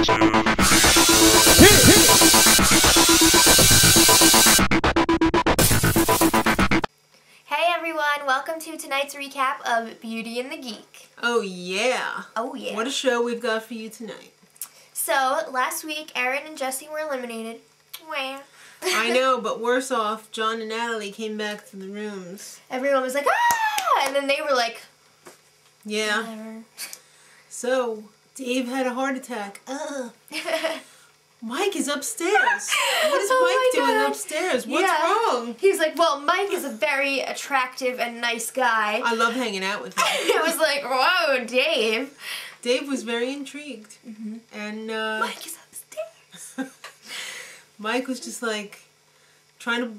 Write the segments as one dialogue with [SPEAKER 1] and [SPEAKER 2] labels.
[SPEAKER 1] Hey everyone, welcome to tonight's recap of Beauty and the Geek.
[SPEAKER 2] Oh yeah.
[SPEAKER 1] Oh yeah.
[SPEAKER 2] What a show we've got for you tonight.
[SPEAKER 1] So, last week Erin and Jesse were eliminated. Wah.
[SPEAKER 2] I know, but worse off, John and Natalie came back to the rooms.
[SPEAKER 1] Everyone was like, ah! And then they were like,
[SPEAKER 2] yeah.
[SPEAKER 1] whatever.
[SPEAKER 2] So, Dave had a heart attack. Mike is upstairs. What is Mike doing upstairs? What's wrong?
[SPEAKER 1] He was like, well, Mike is a very attractive and nice guy.
[SPEAKER 2] I love hanging out with him.
[SPEAKER 1] It was like, whoa, Dave.
[SPEAKER 2] Dave was very intrigued.
[SPEAKER 1] Mm-hmm.
[SPEAKER 2] And
[SPEAKER 1] Mike is upstairs.
[SPEAKER 2] Mike was just like trying to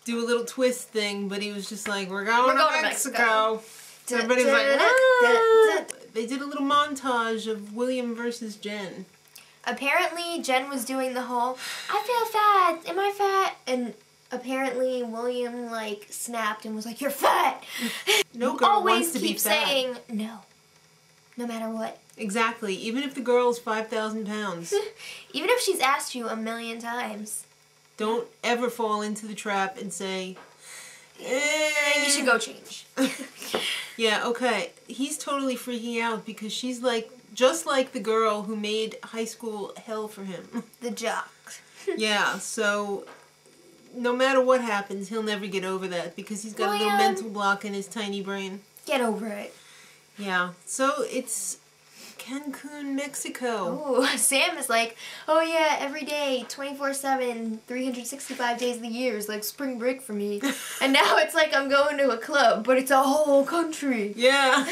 [SPEAKER 2] do a little twist thing, but he was just like, we're going to Mexico. So everybody's like, ah! They did a little montage of William versus Jenn.
[SPEAKER 1] Apparently, Jenn was doing the whole, I feel fat, am I fat? And apparently, William, like, snapped and was like, you're fat!
[SPEAKER 2] No girl wants to be fat.
[SPEAKER 1] Always keep saying no. No matter what.
[SPEAKER 2] Exactly. Even if the girl's 5,000 pounds.
[SPEAKER 1] Even if she's asked you 1,000,000 times.
[SPEAKER 2] Don't ever fall into the trap and say,
[SPEAKER 1] you should go change.
[SPEAKER 2] Yeah, okay. He's totally freaking out because she's like, just like the girl who made high school hell for him.
[SPEAKER 1] The jock.
[SPEAKER 2] Yeah, so no matter what happens, he'll never get over that because he's got a little mental block in his tiny brain.
[SPEAKER 1] Get over it.
[SPEAKER 2] Yeah, so it's Cancun, Mexico.
[SPEAKER 1] Oh, Sam is like, oh yeah, every day, 24/7, 365 days of the year is like spring break for me. And now it's like I'm going to a club, but it's a whole country.
[SPEAKER 2] Yeah.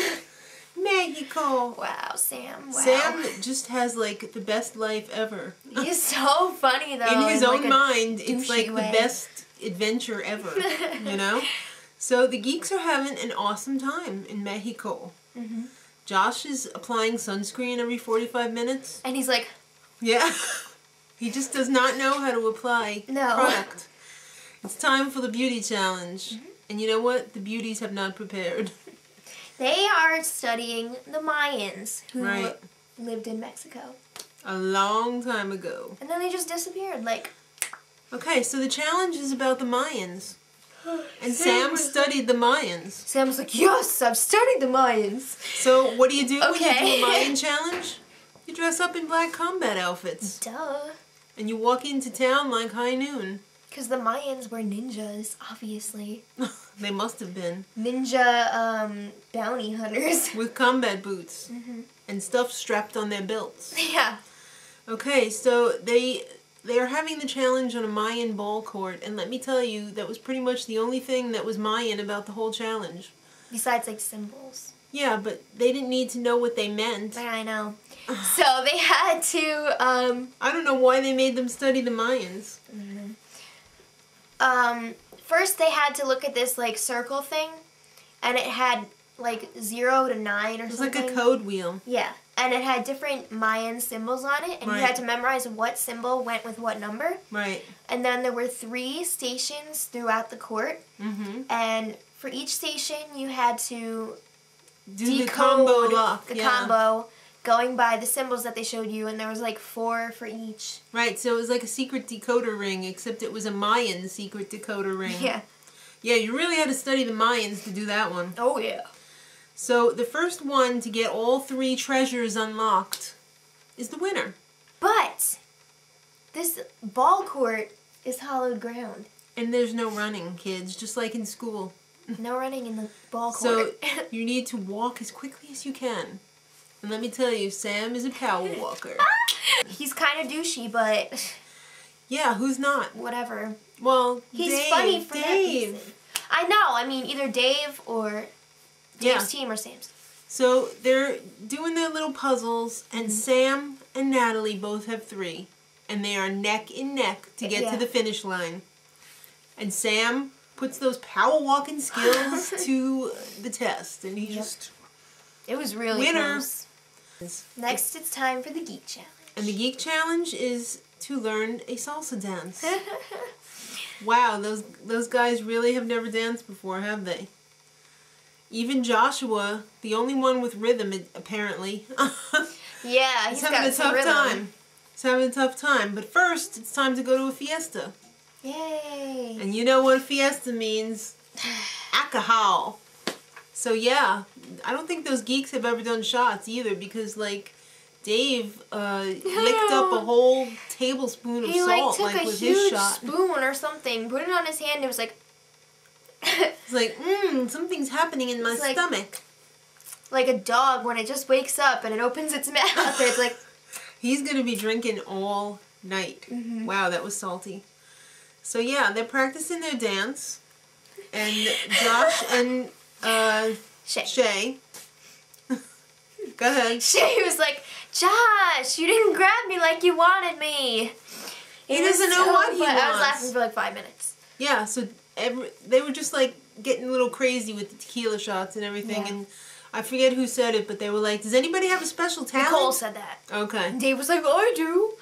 [SPEAKER 2] Mexico.
[SPEAKER 1] Wow, Sam. Wow.
[SPEAKER 2] Sam just has like the best life ever.
[SPEAKER 1] He's so funny though.
[SPEAKER 2] In his own
[SPEAKER 1] like
[SPEAKER 2] mind, it's like
[SPEAKER 1] way.
[SPEAKER 2] the best adventure ever, you know? So the Geeks are having an awesome time in Mexico.
[SPEAKER 1] Mm-hmm.
[SPEAKER 2] Josh is applying sunscreen every 45 minutes.
[SPEAKER 1] And he's like...
[SPEAKER 2] Yeah. He just does not know how to apply product. It's time for the beauty challenge. Mm-hmm. And you know what? The beauties have not prepared.
[SPEAKER 1] They are studying the Mayans who lived in Mexico.
[SPEAKER 2] A long time ago.
[SPEAKER 1] And then they just disappeared, like...
[SPEAKER 2] Okay, so the challenge is about the Mayans. And Sam studied the Mayans.
[SPEAKER 1] Sam was like, yes, I've studied the Mayans.
[SPEAKER 2] So what do you do when you do a Mayan challenge? You dress up in black combat outfits.
[SPEAKER 1] Duh.
[SPEAKER 2] And you walk into town like high noon.
[SPEAKER 1] Because the Mayans were ninjas, obviously.
[SPEAKER 2] They must have been.
[SPEAKER 1] Ninja bounty hunters.
[SPEAKER 2] With combat boots. Mm-hmm. And stuff strapped on their belts.
[SPEAKER 1] Yeah. Okay,
[SPEAKER 2] so they are having the challenge on a Mayan Ball Court, and let me tell you, that was pretty much the only thing that was Mayan about the whole challenge.
[SPEAKER 1] Besides, like, symbols.
[SPEAKER 2] Yeah, but they didn't need to know what they meant.
[SPEAKER 1] I know. So they had to,
[SPEAKER 2] I don't know why they made them study the Mayans.
[SPEAKER 1] Mm-hmm. First they had to look at this, like, circle thing, and it had, like, 0 to 9 or something. It was
[SPEAKER 2] like a code wheel.
[SPEAKER 1] Yeah. And it had different Mayan symbols on it, and you had to memorize what symbol went with what number.
[SPEAKER 2] Right.
[SPEAKER 1] And then there were 3 stations throughout the court, and for each station you had to
[SPEAKER 2] do the combo lock.
[SPEAKER 1] The combo, going by the symbols that they showed you, and there was like 4 for each.
[SPEAKER 2] Right, so it was like a secret decoder ring, except it was a Mayan secret decoder ring.
[SPEAKER 1] Yeah.
[SPEAKER 2] Yeah, you really had to study the Mayans to do that one.
[SPEAKER 1] Oh, yeah.
[SPEAKER 2] So the first one to get all 3 treasures unlocked is the winner.
[SPEAKER 1] But this ball court is hollowed ground.
[SPEAKER 2] And there's no running, kids, just like in school.
[SPEAKER 1] No running in the ball court.
[SPEAKER 2] So you need to walk as quickly as you can. And let me tell you, Sam is a power walker.
[SPEAKER 1] He's kind of douchey, but...
[SPEAKER 2] Yeah, who's not?
[SPEAKER 1] Whatever.
[SPEAKER 2] Well,
[SPEAKER 1] he's funny for that reason. I know, I mean, either Dave or... Dave's team or Sam's.
[SPEAKER 2] So they're doing their little puzzles, and Sam and Natalie both have 3. And they are neck and neck to get to the finish line. And Sam puts those power walking skills to the test. And he just...
[SPEAKER 1] It was really close. Next, it's time for the Geek Challenge.
[SPEAKER 2] And the Geek Challenge is to learn a salsa dance. Wow, those guys really have never danced before, have they? Even Joshua, the only one with rhythm, apparently.
[SPEAKER 1] Yeah, he's
[SPEAKER 2] having a tough time. He's having a tough time. But first, it's time to go to a fiesta.
[SPEAKER 1] Yay!
[SPEAKER 2] And you know what a fiesta means? Alcohol. So yeah, I don't think those geeks have ever done shots either because like Dave licked up a whole tablespoon of salt
[SPEAKER 1] took
[SPEAKER 2] with his shot.
[SPEAKER 1] Spoon or something, put it on his hand. It was like
[SPEAKER 2] it's like something's happening in my stomach.
[SPEAKER 1] Like a dog when it just wakes up and it opens its mouth. And it's like
[SPEAKER 2] he's gonna be drinking all night. Wow, that was salty. So yeah, they're practicing their dance, and Josh and Shay. Go ahead.
[SPEAKER 1] Shay was like, Josh, you didn't grab me like you wanted me.
[SPEAKER 2] He doesn't know what he wants.
[SPEAKER 1] I was laughing for like 5 minutes.
[SPEAKER 2] Yeah, so they were just like getting a little crazy with the tequila shots and everything, and I forget who said it, but they were like, does anybody have a special talent?
[SPEAKER 1] Nicole said that.
[SPEAKER 2] Okay.
[SPEAKER 1] And Dave was like, I do.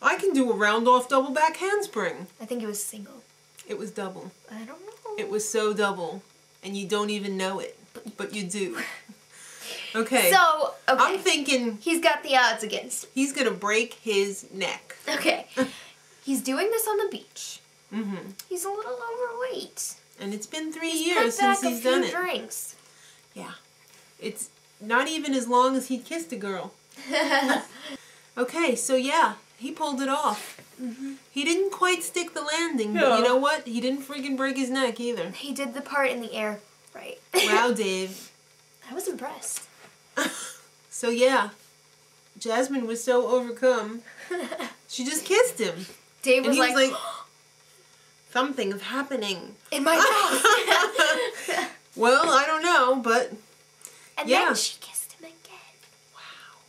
[SPEAKER 2] I can do a round-off double back handspring.
[SPEAKER 1] I think it was single.
[SPEAKER 2] It was double.
[SPEAKER 1] I don't know.
[SPEAKER 2] It was so double, and you don't even know it, but you do. Okay.
[SPEAKER 1] So, okay.
[SPEAKER 2] I'm thinking
[SPEAKER 1] he's got the odds against him.
[SPEAKER 2] He's going to break his neck.
[SPEAKER 1] Okay. He's doing this on the beach. He's a little overweight.
[SPEAKER 2] And it's been 3 years since he's done it.
[SPEAKER 1] Drinks.
[SPEAKER 2] Yeah. It's not even as long as he kissed a girl. Okay, so yeah, he pulled it off. He didn't quite stick the landing, but you know what? He didn't freaking break his neck either.
[SPEAKER 1] He did the part in the air right.
[SPEAKER 2] Wow, Dave.
[SPEAKER 1] I was impressed.
[SPEAKER 2] So yeah, Jasmine was so overcome. She just kissed him.
[SPEAKER 1] Dave was like
[SPEAKER 2] something's happening
[SPEAKER 1] in my mouth.
[SPEAKER 2] Well, I don't know, but
[SPEAKER 1] and then she kissed him again.
[SPEAKER 2] Wow.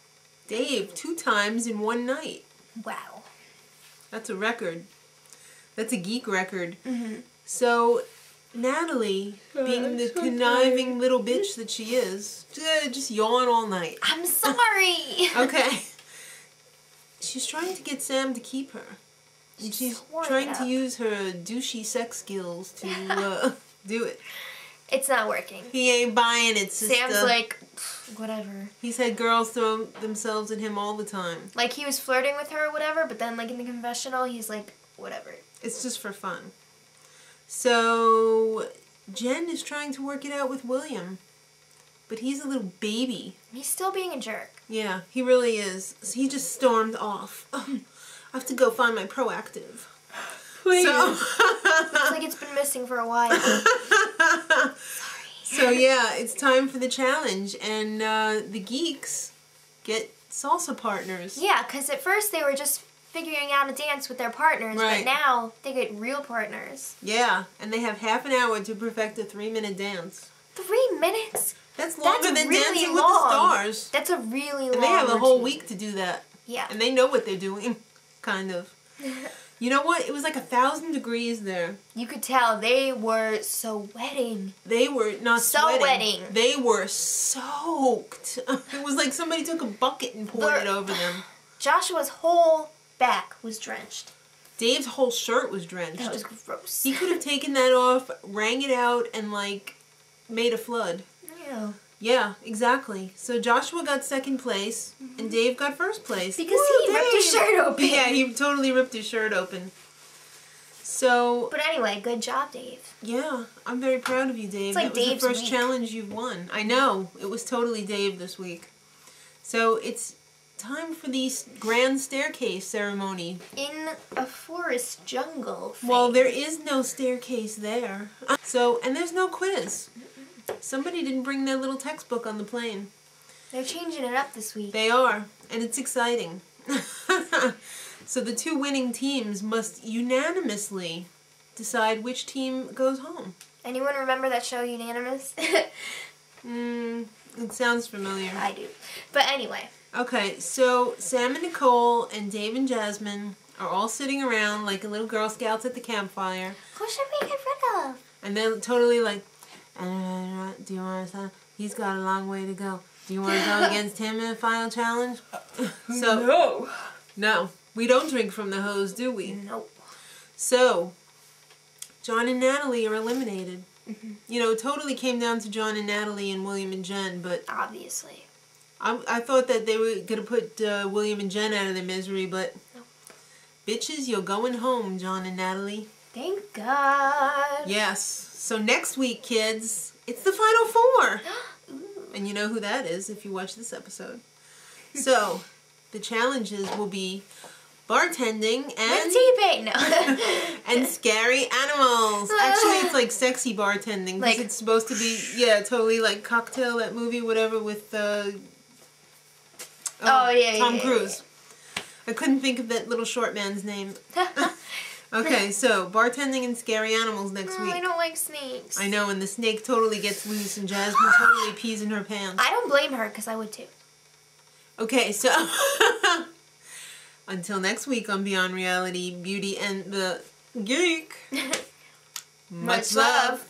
[SPEAKER 2] Dave, 2 times in one night.
[SPEAKER 1] Wow.
[SPEAKER 2] That's a record. That's a geek record. So, Natalie, being the conniving little bitch that she is, just yawn all night.
[SPEAKER 1] I'm sorry.
[SPEAKER 2] Okay. She's trying to get Sam to keep her. And she's trying to use her douchey sex skills to do it.
[SPEAKER 1] It's not working.
[SPEAKER 2] He ain't buying it, sister.
[SPEAKER 1] Sam's like, whatever.
[SPEAKER 2] He's had girls throw themselves at him all the time.
[SPEAKER 1] Like, he was flirting with her or whatever, but then, like, in the confessional, he's like, whatever.
[SPEAKER 2] It's just for fun. So, Jenn is trying to work it out with William. But he's a little baby.
[SPEAKER 1] He's still being a jerk.
[SPEAKER 2] Yeah, he really is. So he just stormed off. I have to go find my Proactive.
[SPEAKER 1] Please. So looks like it's been missing for a while. Sorry.
[SPEAKER 2] So yeah, it's time for the challenge. And the Geeks get salsa partners.
[SPEAKER 1] Yeah, because at first they were just figuring out a dance with their partners, but now they get real partners.
[SPEAKER 2] Yeah, and they have half an hour to perfect a 3-minute dance.
[SPEAKER 1] 3 minutes?
[SPEAKER 2] That's longer than
[SPEAKER 1] really
[SPEAKER 2] Dancing
[SPEAKER 1] long.
[SPEAKER 2] with the Stars.
[SPEAKER 1] That's a really long
[SPEAKER 2] And they have a
[SPEAKER 1] routine.
[SPEAKER 2] whole week to do that.
[SPEAKER 1] Yeah.
[SPEAKER 2] And they know what they're doing, kind of. You know what? It was like 1,000 degrees there.
[SPEAKER 1] You could tell they were sweating.
[SPEAKER 2] They were not sweating.
[SPEAKER 1] Sweating.
[SPEAKER 2] They were soaked. It was like somebody took a bucket and poured it over them.
[SPEAKER 1] Joshua's whole back was drenched.
[SPEAKER 2] Dave's whole shirt was drenched.
[SPEAKER 1] That was gross.
[SPEAKER 2] He could have taken that off, wrung it out, and like made a flood.
[SPEAKER 1] Yeah.
[SPEAKER 2] Yeah, exactly. So Joshua got second place, and Dave got first place.
[SPEAKER 1] Because he ripped his shirt open.
[SPEAKER 2] Yeah, he totally ripped his shirt open. So...
[SPEAKER 1] But anyway, good job, Dave.
[SPEAKER 2] Yeah, I'm very proud of you, Dave.
[SPEAKER 1] It's like
[SPEAKER 2] that was
[SPEAKER 1] Dave's
[SPEAKER 2] the first
[SPEAKER 1] week.
[SPEAKER 2] challenge you've won. I know. It was totally Dave this week. So it's time for the grand staircase ceremony.
[SPEAKER 1] In a forest jungle.
[SPEAKER 2] Well, there is no staircase there. So, and there's no quiz. Somebody didn't bring their little textbook on the plane.
[SPEAKER 1] They're changing it up this week.
[SPEAKER 2] They are, and it's exciting. So the 2 winning teams must unanimously decide which team goes home.
[SPEAKER 1] Anyone remember that show, Unanimous?
[SPEAKER 2] It sounds familiar.
[SPEAKER 1] I do. But anyway.
[SPEAKER 2] Okay, so Sam and Nicole and Dave and Jasmine are all sitting around like little Girl Scouts at the campfire.
[SPEAKER 1] Who should we get rid of?
[SPEAKER 2] And they're totally like, do you want to? He's got a long way to go. Do you want to go against him in the final challenge? So no, we don't drink from the hose, do we?
[SPEAKER 1] Nope.
[SPEAKER 2] So John and Natalie are eliminated. You know, it totally came down to John and Natalie and William and Jenn, but
[SPEAKER 1] obviously,
[SPEAKER 2] I thought that they were going to put William and Jenn out of their misery, but
[SPEAKER 1] No.
[SPEAKER 2] bitches, you're going home, John and Natalie.
[SPEAKER 1] Thank God.
[SPEAKER 2] Yes. So next week, kids, it's the Final Four. And you know who that is if you watch this episode. So, the challenges will be bartending and...
[SPEAKER 1] With T-Pain. No.
[SPEAKER 2] and scary animals. Actually, it's like sexy bartending. Like, it's supposed to be, yeah, totally like Cocktail, that movie, whatever, with Tom Cruise. Yeah. I couldn't think of that little short man's name. Okay, so bartending and scary animals next week.
[SPEAKER 1] I don't like snakes.
[SPEAKER 2] I know, and the snake totally gets loose and Jasmine totally pees in her pants.
[SPEAKER 1] I don't blame her, because I would too.
[SPEAKER 2] Okay, so until next week on Beyond Reality, Beauty and the Geek. Much love.